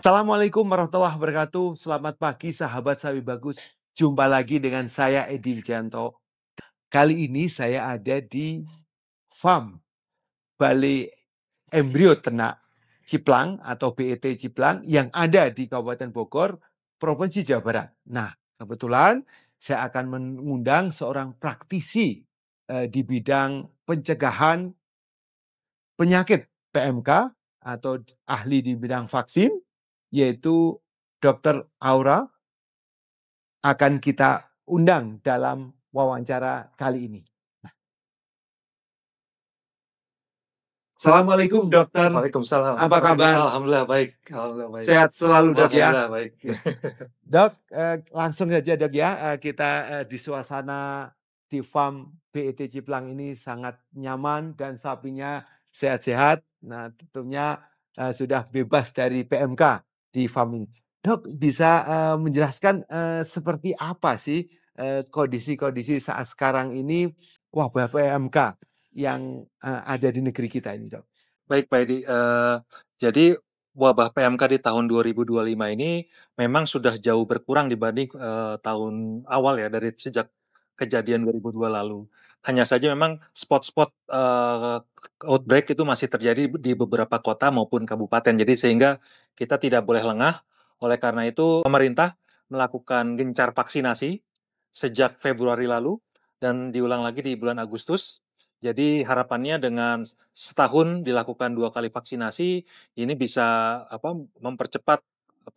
Assalamualaikum warahmatullahi wabarakatuh. Selamat pagi sahabat Sawi Bagus. Jumpa lagi dengan saya Edi Wijanto. Kali ini saya ada di farm Balai Embrio Ternak Ciplang atau BET Ciplang yang ada di Kabupaten Bogor, Provinsi Jawa Barat. Nah, kebetulan saya akan mengundang seorang praktisi di bidang pencegahan penyakit PMK atau ahli di bidang vaksin, yaitu Dr. Aura, akan kita undang dalam wawancara kali ini. Assalamualaikum dokter. Waalaikumsalam. Apa kabar? Alhamdulillah baik. Alhamdulillah baik. Sehat selalu dok ya. Alhamdulillah baik. Dok, langsung saja dok ya, kita di suasana di farm BET Ciplang ini sangat nyaman dan sapinya sehat-sehat. Nah tentunya sudah bebas dari PMK di farm ini. Dok bisa menjelaskan seperti apa sih kondisi-kondisi saat sekarang ini wabah PMK yang ada di negeri kita ini dok? Baik Pak Edi. Jadi wabah PMK di tahun 2025 ini memang sudah jauh berkurang dibanding tahun awal ya, dari sejak kejadian 2002 lalu. Hanya saja memang spot-spot outbreak itu masih terjadi di beberapa kota maupun kabupaten. Jadi sehingga kita tidak boleh lengah. Oleh karena itu pemerintah melakukan gencar vaksinasi sejak Februari lalu dan diulang lagi di bulan Agustus. Jadi harapannya dengan setahun dilakukan 2 kali vaksinasi, ini bisa mempercepat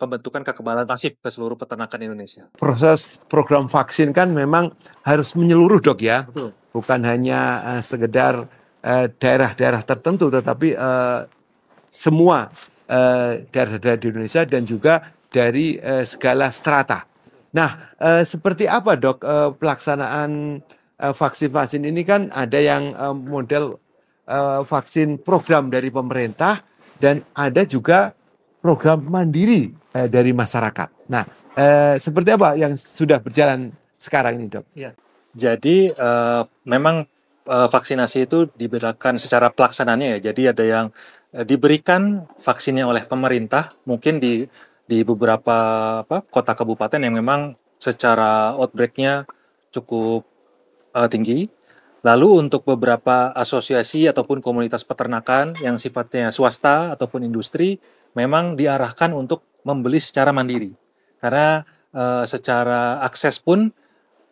pembentukan kekebalan pasif ke seluruh peternakan Indonesia. Proses program vaksin kan memang harus menyeluruh dok ya. Betul. Bukan hanya sekedar daerah-daerah tertentu, tetapi semua daerah-daerah di Indonesia dan juga dari segala strata. Nah, seperti apa dok pelaksanaan vaksin-vaksin ini? Kan ada yang model vaksin program dari pemerintah dan ada juga program mandiri dari masyarakat. Nah, seperti apa yang sudah berjalan sekarang ini dok? Ya. Jadi memang vaksinasi itu dibedakan secara pelaksanaannya ya. Jadi ada yang diberikan vaksinnya oleh pemerintah, mungkin di beberapa kota kabupaten yang memang secara outbreak-nya cukup tinggi. Lalu untuk beberapa asosiasi ataupun komunitas peternakan yang sifatnya swasta ataupun industri memang diarahkan untuk membeli secara mandiri. Karena secara akses pun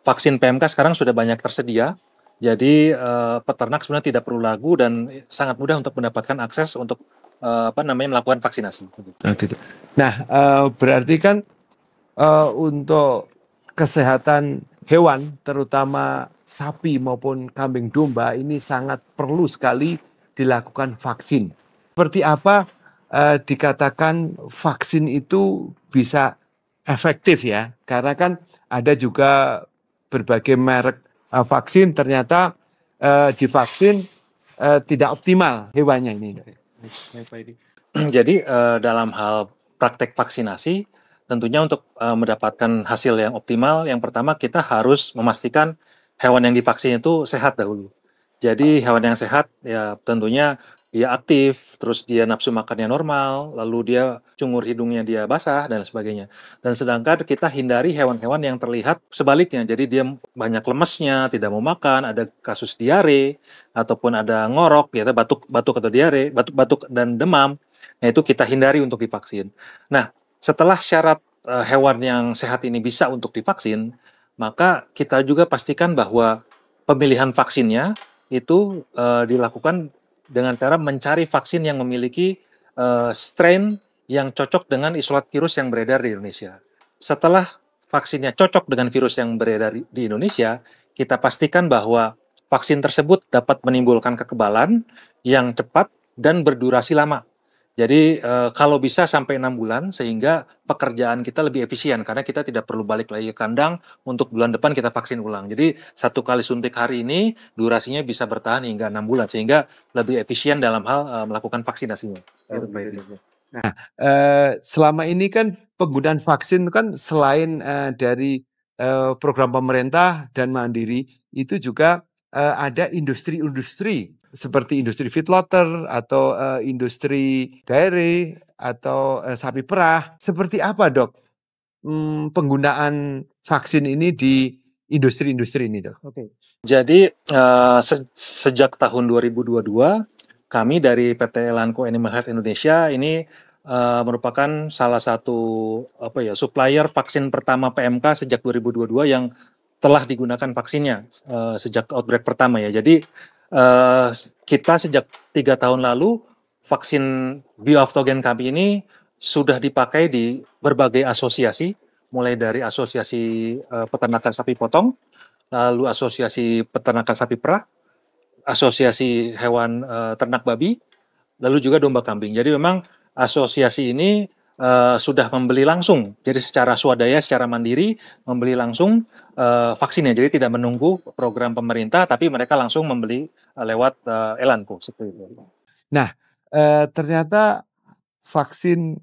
vaksin PMK sekarang sudah banyak tersedia. Jadi peternak sebenarnya tidak perlu ragu dan sangat mudah untuk mendapatkan akses untuk melakukan vaksinasi. Nah, gitu. Nah, berarti kan untuk kesehatan hewan, terutama sapi maupun kambing domba, ini sangat perlu sekali dilakukan vaksin. Seperti apa dikatakan vaksin itu bisa efektif ya? Karena kan ada juga berbagai merek vaksin ternyata divaksin tidak optimal hewannya ini. Jadi dalam hal praktek vaksinasi, tentunya untuk mendapatkan hasil yang optimal, yang pertama kita harus memastikan hewan yang divaksin itu sehat dahulu. Jadi hewan yang sehat ya tentunya dia aktif, terus dia nafsu makannya normal, lalu dia cungur hidungnya dia basah dan sebagainya. Dan sedangkan kita hindari hewan-hewan yang terlihat sebaliknya. Jadi dia banyak lemesnya, tidak mau makan, ada kasus diare ataupun ada ngorok, ya batuk atau diare, batuk dan demam. Nah, itu kita hindari untuk divaksin. Nah, setelah syarat hewan yang sehat ini bisa untuk divaksin, maka kita juga pastikan bahwa pemilihan vaksinnya itu dilakukan dengan cara mencari vaksin yang memiliki strain yang cocok dengan isolat virus yang beredar di Indonesia. Setelah vaksinnya cocok dengan virus yang beredar di Indonesia, kita pastikan bahwa vaksin tersebut dapat menimbulkan kekebalan yang cepat dan berdurasi lama. Jadi kalau bisa sampai 6 bulan sehingga pekerjaan kita lebih efisien karena kita tidak perlu balik lagi ke kandang untuk bulan depan kita vaksin ulang. Jadi 1 kali suntik hari ini durasinya bisa bertahan hingga 6 bulan sehingga lebih efisien dalam hal melakukan vaksinasinya. Nah, selama ini kan penggunaan vaksin kan selain dari program pemerintah dan mandiri, itu juga ada industri-industri seperti industri feedlotter atau industri dairy atau sapi perah. Seperti apa, Dok, penggunaan vaksin ini di industri-industri ini, Dok? Oke. Jadi sejak tahun 2022 kami dari PT Elanco Animal Health Indonesia ini merupakan salah satu supplier vaksin pertama PMK sejak 2022 yang telah digunakan vaksinnya sejak outbreak pertama ya. Jadi kita sejak 3 tahun lalu vaksin bioaftogen kami ini sudah dipakai di berbagai asosiasi, mulai dari asosiasi peternakan sapi potong, lalu asosiasi peternakan sapi perah, asosiasi hewan ternak babi, lalu juga domba kambing. Jadi memang asosiasi ini sudah membeli langsung, jadi secara swadaya, secara mandiri membeli langsung vaksinnya. Jadi tidak menunggu program pemerintah, tapi mereka langsung membeli lewat Elanco seperti itu. Nah, ternyata vaksin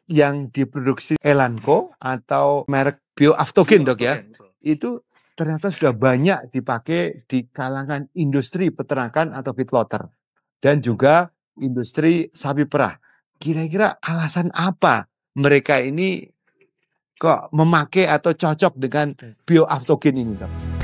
yang diproduksi Elanco atau merek bioaftogen, Dok ya, itu ternyata sudah banyak dipakai di kalangan industri peternakan atau feedlotter dan juga industri sapi perah. Kira-kira alasan apa mereka ini kok memakai atau cocok dengan bioaftogen ini, Dok?